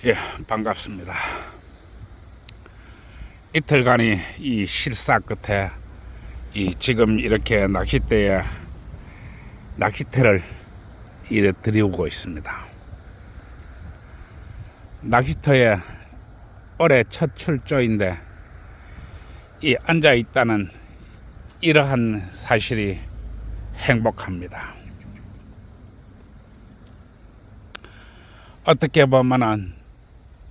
예, 반갑습니다. 이틀간이 이 실사 끝에 지금 이렇게 낚시터를 이래 들이우고 있습니다. 낚시터에 올해 첫 출조인데 이 앉아 있다는 이러한 사실이 행복합니다. 어떻게 보면은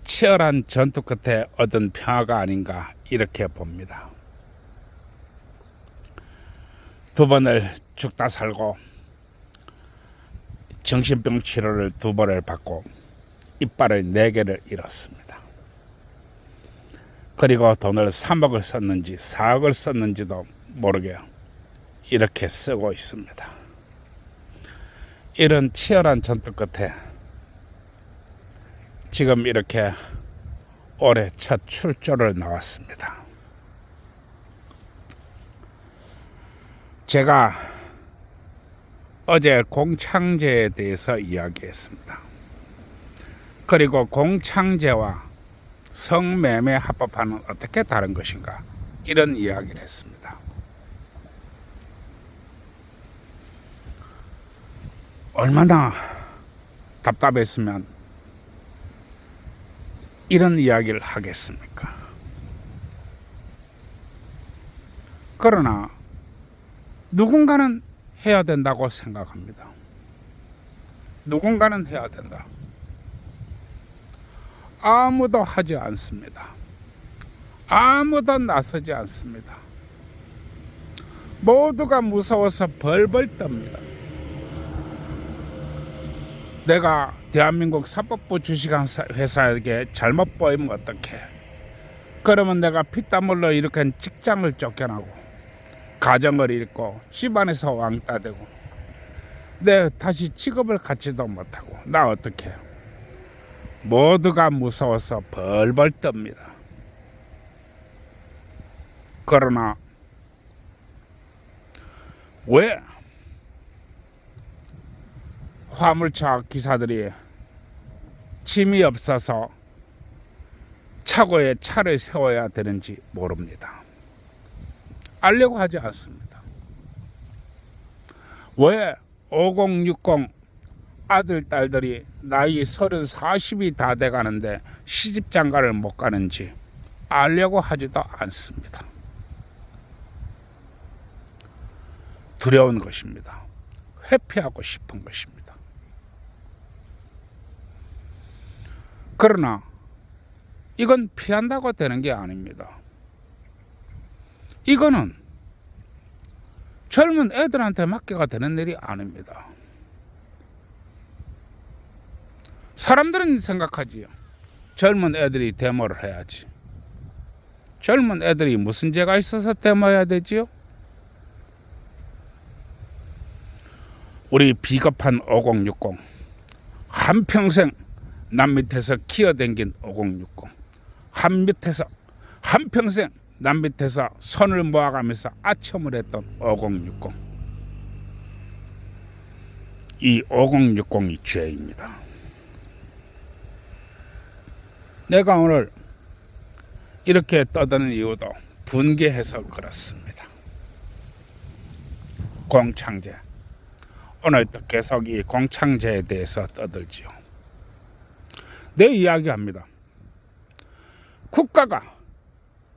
치열한 전투 끝에 얻은 평화가 아닌가 이렇게 봅니다. 두 번을 죽다 살고 정신병 치료를 두 번을 받고 이빨을 4개를 잃었습니다. 그리고 돈을 3억을 썼는지 4억을 썼는지도 모르게 이렇게 쓰고 있습니다. 이런 치열한 전투 끝에 지금 이렇게 올해 첫 출조를 나왔습니다. 제가 어제 공창제에 대해서 이야기했습니다. 그리고 공창제와 성매매 합법화는 어떻게 다른 것인가 이런 이야기를 했습니다. 얼마나 답답했으면 이런 이야기를 하겠습니까? 그러나 누군가는 해야 된다고 생각합니다. 누군가는 해야 된다. 아무도 하지 않습니다. 아무도 나서지 않습니다. 모두가 무서워서 벌벌 떱니다. 내가 대한민국 사법부 주식회사에게 잘못 보이면 어떡해? 그러면 내가 피땀 흘려 이렇게 직장을 쫓겨나고 가정을 잃고 집안에서 왕따 되고 내 다시 직업을 갖지도 못하고 나 어떡해? 모두가 무서워서 벌벌 떱니다. 그러나 왜 화물차 기사들이 짐이 없어서 차고에 차를 세워야 되는지 모릅니다. 알려고 하지 않습니다. 왜 5060 아들, 딸들이 나이 30, 40이 다 돼가는데 시집장가를 못 가는지 알려고 하지도 않습니다. 두려운 것입니다. 회피하고 싶은 것입니다. 그러나 이건 피한다고 되는 게 아닙니다. 이거는 젊은 애들한테 맡겨가 되는 일이 아닙니다. 사람들은 생각하지요. 젊은 애들이 데모를 해야지. 젊은 애들이 무슨 죄가 있어서 데모해야 되지요? 우리 비겁한 5060 한평생 남 밑에서 기어댕긴 5060 한평생 남 밑에서 손을 모아가면서 아첨을 했던 5060 이 5060이 죄입니다. 내가 오늘 이렇게 떠드는 이유도 분개해서 그렇습니다. 공창제 오늘 또 계속 이 공창제에 대해서 떠들지요. 내 이야기합니다. 국가가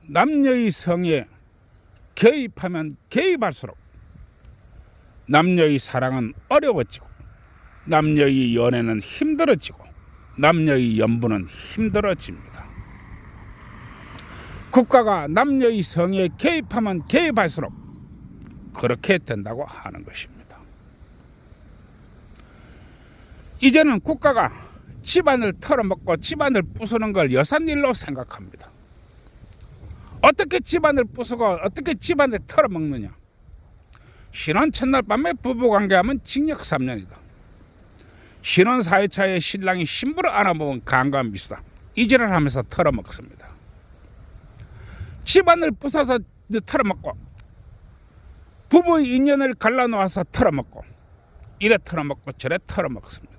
남녀의 성에 개입하면 개입할수록 남녀의 사랑은 어려워지고 남녀의 연애는 힘들어지고 남녀의 연분은 힘들어집니다. 국가가 남녀의 성에 개입하면 개입할수록 그렇게 된다고 하는 것입니다. 이제는 국가가 집안을 털어먹고 집안을 부수는 걸 여산일로 생각합니다. 어떻게 집안을 부수고 어떻게 집안을 털어먹느냐. 신혼 첫날 밤에 부부관계하면 징역 3년이다. 신혼 4회차에 신랑이 신부를 안아보면 강간 미수다. 이질을 하면서 털어먹습니다. 집안을 부숴서 털어먹고 부부의 인연을 갈라놓아서 털어먹고 이래 털어먹고 저래 털어먹습니다.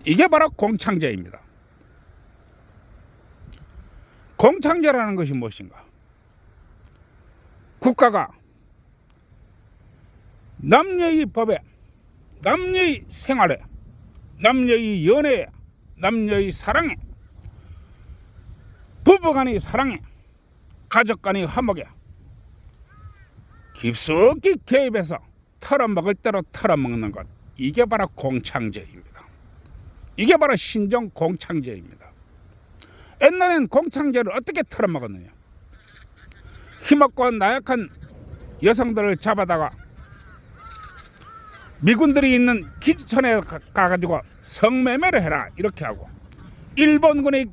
이게 바로 공창제입니다. 공창제라는 것이 무엇인가? 국가가 남녀의 법에, 남녀의 생활에, 남녀의 연애에, 남녀의 사랑에, 부부간의 사랑에, 가족간의 화목에 깊숙이 개입해서 털어먹을 대로 털어먹는 것, 이게 바로 공창제입니다. 이게 바로 신종 공창제입니다. 옛날엔 공창제를 어떻게 털어먹었느냐? 힘없고 나약한 여성들을 잡아다가 미군들이 있는 기지촌에 가가지고 성매매를 해라 이렇게 하고, 일본군이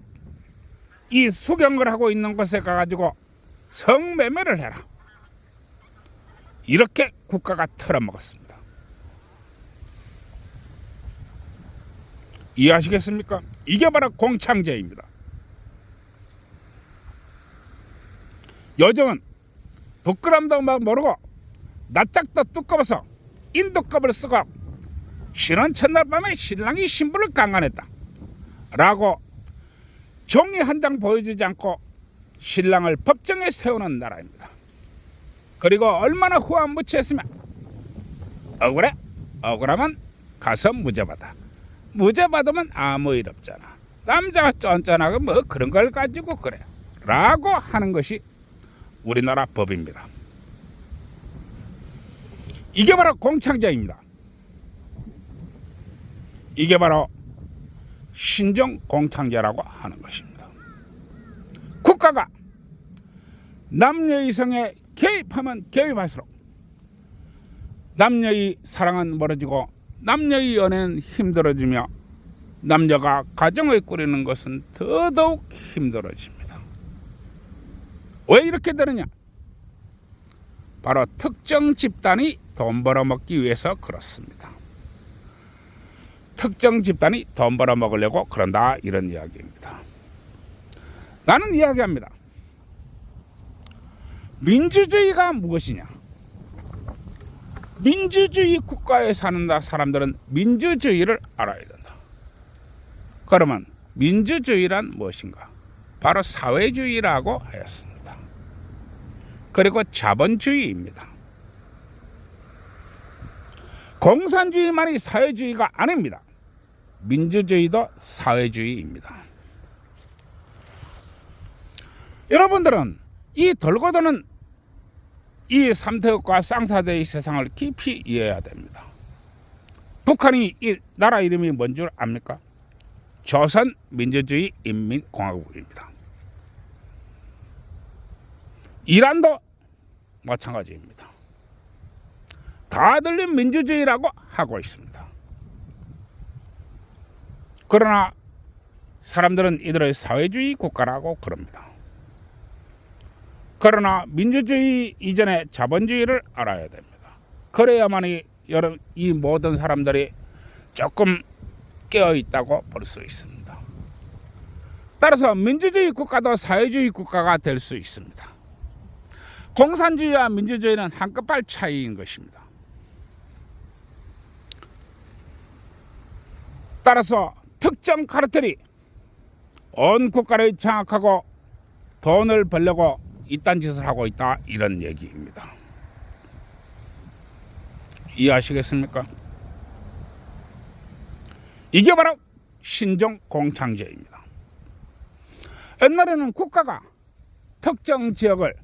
이 수경을 하고 있는 곳에 가가지고 성매매를 해라, 이렇게 국가가 털어먹었습니다. 이해하시겠습니까? 이게 바로 공창제입니다. 요즘은 부끄럼도 모르고 낯짝도 두꺼워서 인도급을 쓰고 신혼 첫날 밤에 신랑이 신부를 강간했다 라고 종이 한 장 보여주지 않고 신랑을 법정에 세우는 나라입니다. 그리고 얼마나 후한무치했으면 억울해? 억울하면 가서 무죄 받아. 무죄 받으면 아무 일 없잖아. 남자가 쫀쫀하고 뭐 그런 걸 가지고 그래 라고 하는 것이 우리나라 법입니다. 이게 바로 공창제입니다. 이게 바로 신종 공창제라고 하는 것입니다. 국가가 남녀의 성에 개입하면 개입할수록 남녀의 사랑은 멀어지고 남녀의 연애는 힘들어지며 남녀가 가정을 꾸리는 것은 더더욱 힘들어집니다. 왜 이렇게 되느냐? 바로 특정 집단이 돈 벌어먹기 위해서 그렇습니다. 특정 집단이 돈 벌어먹으려고 그런다, 이런 이야기입니다. 나는 이야기합니다. 민주주의가 무엇이냐? 민주주의 국가에 사는 사람들은 민주주의를 알아야 된다. 그러면 민주주의란 무엇인가? 바로 사회주의라고 하였습니다. 그리고 자본주의입니다. 공산주의만이 사회주의가 아닙니다. 민주주의도 사회주의입니다. 여러분들은 이 돌고 도는 이 삼태국과 쌍사대의 세상을 깊이 이해해야 됩니다. 북한이 이 나라 이름이 뭔 줄 압니까? 조선민주주의 인민공화국입니다. 이란도 마찬가지입니다. 다들 민주주의라고 하고 있습니다. 그러나 사람들은 이들을 사회주의 국가라고 그럽니다. 그러나 민주주의 이전에 자본주의를 알아야 됩니다. 그래야만이 이 모든 사람들이 조금 깨어있다고 볼 수 있습니다. 따라서 민주주의 국가도 사회주의 국가가 될 수 있습니다. 공산주의와 민주주의는 한끗발 차이인 것입니다. 따라서 특정 카르텔이 온 국가를 장악하고 돈을 벌려고 이딴 짓을 하고 있다, 이런 얘기입니다. 이해하시겠습니까? 이게 바로 신종 공창제입니다. 옛날에는 국가가 특정 지역을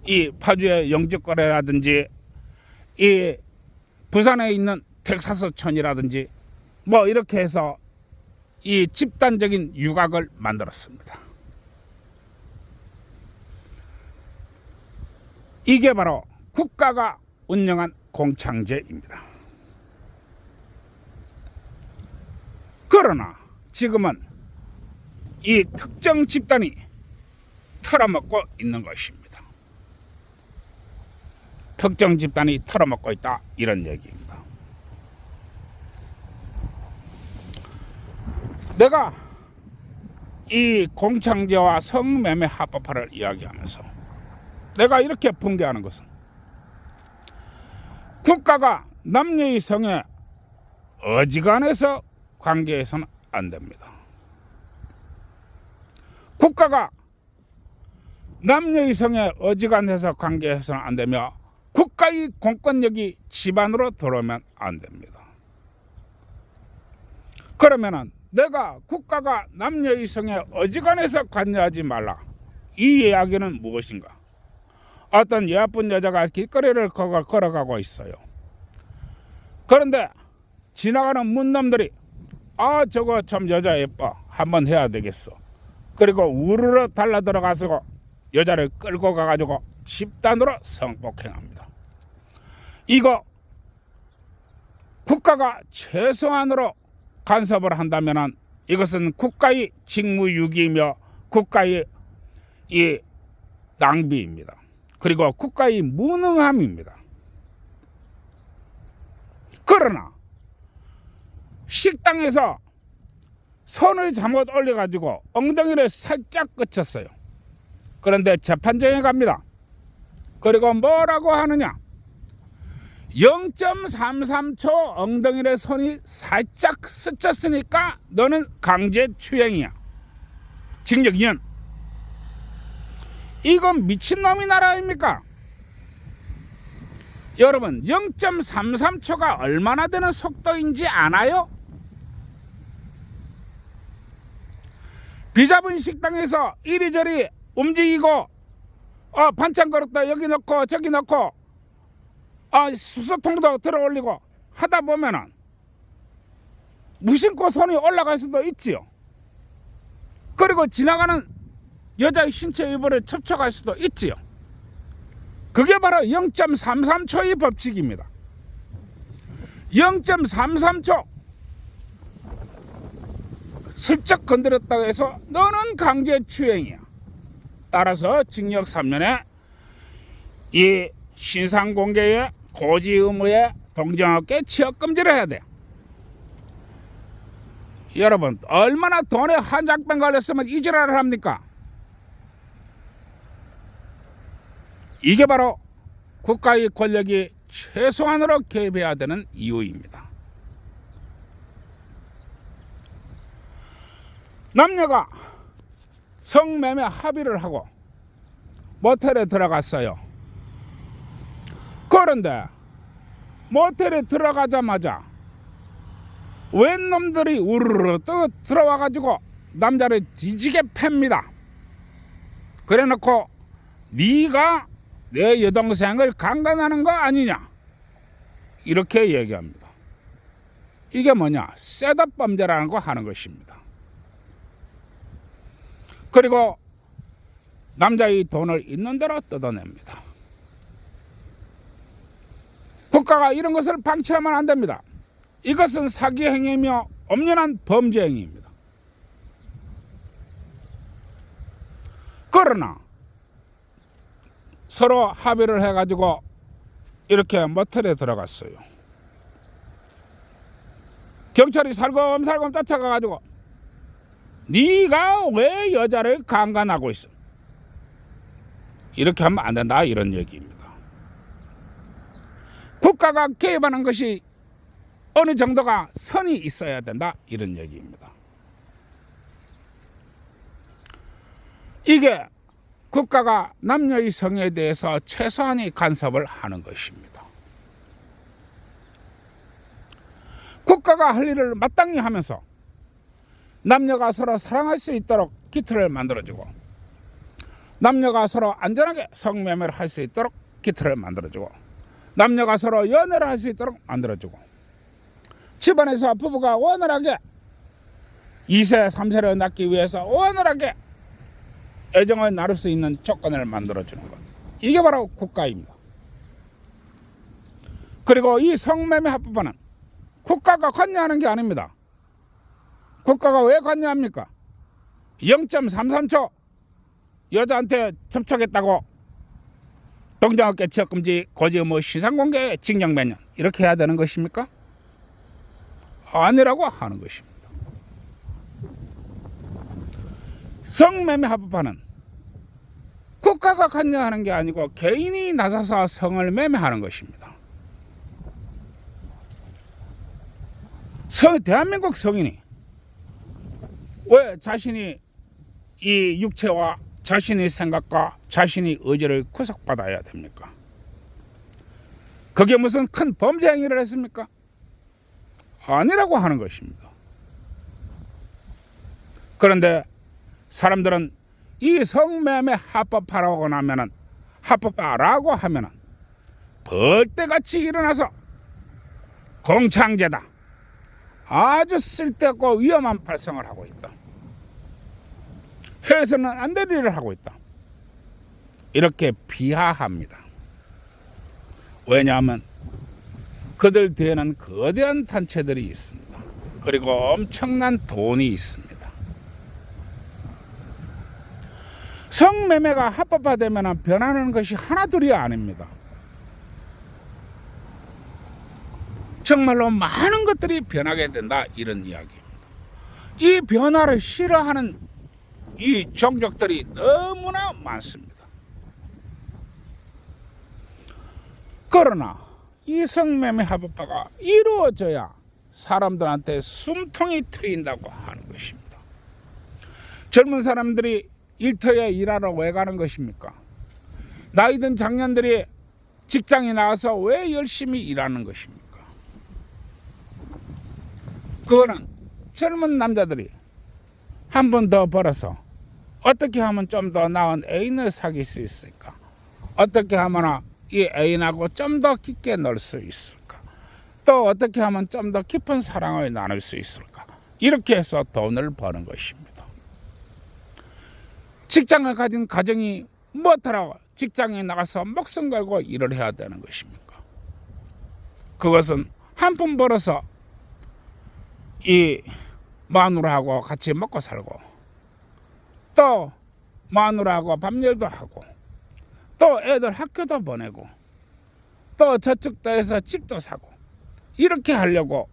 이 파주의 영주거래라든지 이 부산에 있는 텍사스촌이라든지 뭐 이렇게 해서 이 집단적인 유곽을 만들었습니다. 이게 바로 국가가 운영한 공창제입니다. 그러나 지금은 이 특정 집단이 털어먹고 있는 것입니다. 특정 집단이 털어먹고 있다, 이런 얘기입니다. 내가 이 공창제와 성매매 합법화를 이야기하면서 내가 이렇게 붕괴하는 것은, 국가가 남녀의 성에 어지간해서 관계해서는 안 됩니다. 국가가 남녀 이성에 어지간해서 관계해서는 안 되며 국가의 공권력이 집안으로 들어오면 안 됩니다. 그러면은 내가 국가가 남녀 이성에 어지간해서 관여하지 말라, 이 이야기는 무엇인가? 어떤 예쁜 여자가 길거리를 걸어가고 있어요. 그런데 지나가는 문놈들이 저거 참 여자 예뻐, 한번 해야 되겠어. 그리고 우르르 달라 들어가서 여자를 끌고 가가지고 집단으로 성폭행합니다. 이거 국가가 최소한으로 간섭을 한다면 이것은 국가의 직무유기이며 국가의 이 낭비입니다. 그리고 국가의 무능함입니다. 그러나 식당에서 손을 잘못 올려가지고 엉덩이를 살짝 그쳤어요. 그런데 재판정에 갑니다. 그리고 뭐라고 하느냐? 0.33초 엉덩이에 손이 살짝 스쳤으니까 너는 강제추행이야. 징역 2년. 이건 미친놈이 나라 아닙니까? 여러분, 0.33초가 얼마나 되는 속도인지 아나요? 비잡은 식당에서 이리저리 움직이고 반찬 그릇도 여기 넣고 저기 넣고 수소통도 들어 올리고 하다 보면은 무심코 손이 올라갈 수도 있지요. 그리고 지나가는 여자의 신체 일부를 접촉할 수도 있지요. 그게 바로 0.33초의 법칙입니다. 0.33초 슬쩍 건드렸다고 해서 너는 강제추행이야. 따라서 징역 3년에 이 신상공개의 고지 의무에 동정업계 취업금지를 해야 돼. 여러분, 얼마나 돈에 한장병 걸렸으면 이 지랄을 합니까? 이게 바로 국가의 권력이 최소한으로 개입해야 되는 이유입니다. 남녀가 성매매 합의를 하고 모텔에 들어갔어요. 그런데 모텔에 들어가자마자 웬 놈들이 우르르 들어와가지고 남자를 뒤지게 팹니다. 그래놓고 네가 내 여동생을 강간하는 거 아니냐, 이렇게 얘기합니다. 이게 뭐냐? 셋업 범죄라는 거 하는 것입니다. 그리고 남자의 돈을 있는 대로 뜯어냅니다. 국가가 이런 것을 방치하면 안 됩니다. 이것은 사기 행위이며 엄연한 범죄 행위입니다. 그러나 서로 합의를 해가지고 이렇게 모텔에 들어갔어요. 경찰이 살검살검 쫓아가가지고 네가 왜 여자를 강간하고 있어? 이렇게 하면 안 된다, 이런 얘기입니다. 국가가 개입하는 것이 어느 정도가 선이 있어야 된다, 이런 얘기입니다. 이게 국가가 남녀의 성에 대해서 최소한의 간섭을 하는 것입니다. 국가가 할 일을 마땅히 하면서 남녀가 서로 사랑할 수 있도록 기틀을 만들어주고, 남녀가 서로 안전하게 성매매를 할 수 있도록 기틀을 만들어주고, 남녀가 서로 연애를 할 수 있도록 만들어주고, 집안에서 부부가 원활하게 2세, 3세를 낳기 위해서 원활하게 애정을 나눌 수 있는 조건을 만들어주는 것, 이게 바로 국가입니다. 그리고 이 성매매 합법화는 국가가 관여하는 게 아닙니다. 국가가 왜 관여합니까? 0.33초 여자한테 접촉했다고 동정업계 취업금지, 고지 의무, 신상공개, 징역 몇 년, 이렇게 해야 되는 것입니까? 아니라고 하는 것입니다. 성매매 합법화는 국가가 관여하는 게 아니고 개인이 나서서 성을 매매하는 것입니다. 대한민국 성인이 왜 자신이 이 육체와 자신의 생각과 자신의 의지를 구속받아야 됩니까? 그게 무슨 큰 범죄 행위를 했습니까? 아니라고 하는 것입니다. 그런데 사람들은 이 성매매 합법화라고 하면은 벌떼같이 일어나서 공창제다, 아주 쓸데없고 위험한 발성을 하고 있다, 해서는 안 될 일을 하고 있다, 이렇게 비하합니다. 왜냐하면 그들 뒤에는 거대한 단체들이 있습니다. 그리고 엄청난 돈이 있습니다. 성매매가 합법화되면 변하는 것이 하나둘이 아닙니다. 정말로 많은 것들이 변하게 된다, 이런 이야기입니다. 이 변화를 싫어하는 이 종족들이 너무나 많습니다. 그러나 이 성매매 합법화가 이루어져야 사람들한테 숨통이 트인다고 하는 것입니다. 젊은 사람들이 일터에 일하러 왜 가는 것입니까? 나이든 장년들이 직장에 나와서 왜 열심히 일하는 것입니까? 그거는 젊은 남자들이 한 번 더 벌어서 어떻게 하면 좀 더 나은 애인을 사귈 수 있을까? 어떻게 하면 이 애인하고 좀 더 깊게 놀 수 있을까? 또 어떻게 하면 좀 더 깊은 사랑을 나눌 수 있을까? 이렇게 해서 돈을 버는 것입니다. 직장을 가진 가정이 뭐더라고 직장에 나가서 목숨 걸고 일을 해야 되는 것입니까? 그것은 한 푼 벌어서 이 마누라하고 같이 먹고 살고, 또 마누라하고 밥일도 하고, 또 애들 학교도 보내고, 또 저축도 해서 집도 사고, 이렇게 하려고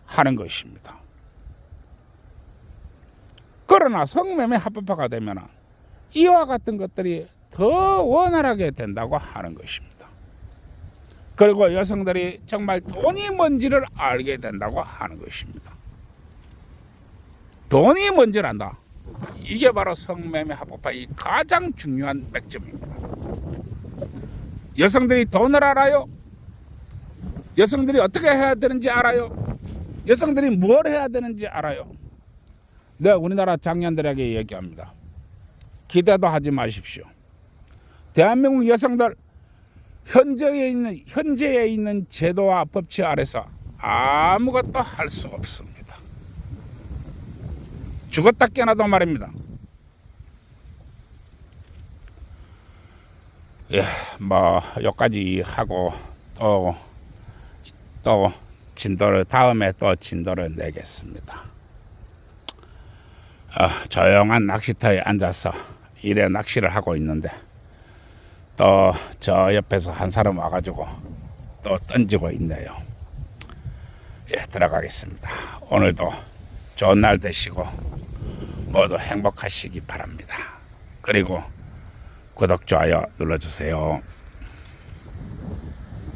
하는 것입니다. 그러나 성매매 합법화가 되면 이와 같은 것들이 더 원활하게 된다고 하는 것입니다. 그리고 여성들이 정말 돈이 뭔지를 알게 된다고 하는 것입니다. 돈이 뭔지를 안다. 이게 바로 성매매 합법화의 가장 중요한 맥점입니다. 여성들이 돈을 알아요? 여성들이 어떻게 해야 되는지 알아요? 여성들이 뭘 해야 되는지 알아요? 네, 우리나라 장년들에게 얘기합니다. 기대도 하지 마십시오. 대한민국 여성들 현재에 있는 제도와 법치 아래서 아무것도 할 수 없습니다. 죽었다 깨나도 말입니다. 예, 뭐 여기까지 하고 또 진도를 다음에 또 진도를 내겠습니다. 조용한 낚시터에 앉아서 일에 낚시를 하고 있는데 또 저 옆에서 한 사람 와가지고 또 던지고 있네요. 예, 들어가겠습니다. 오늘도 좋은 날 되시고 모두 행복하시기 바랍니다. 그리고 구독, 좋아요 눌러주세요.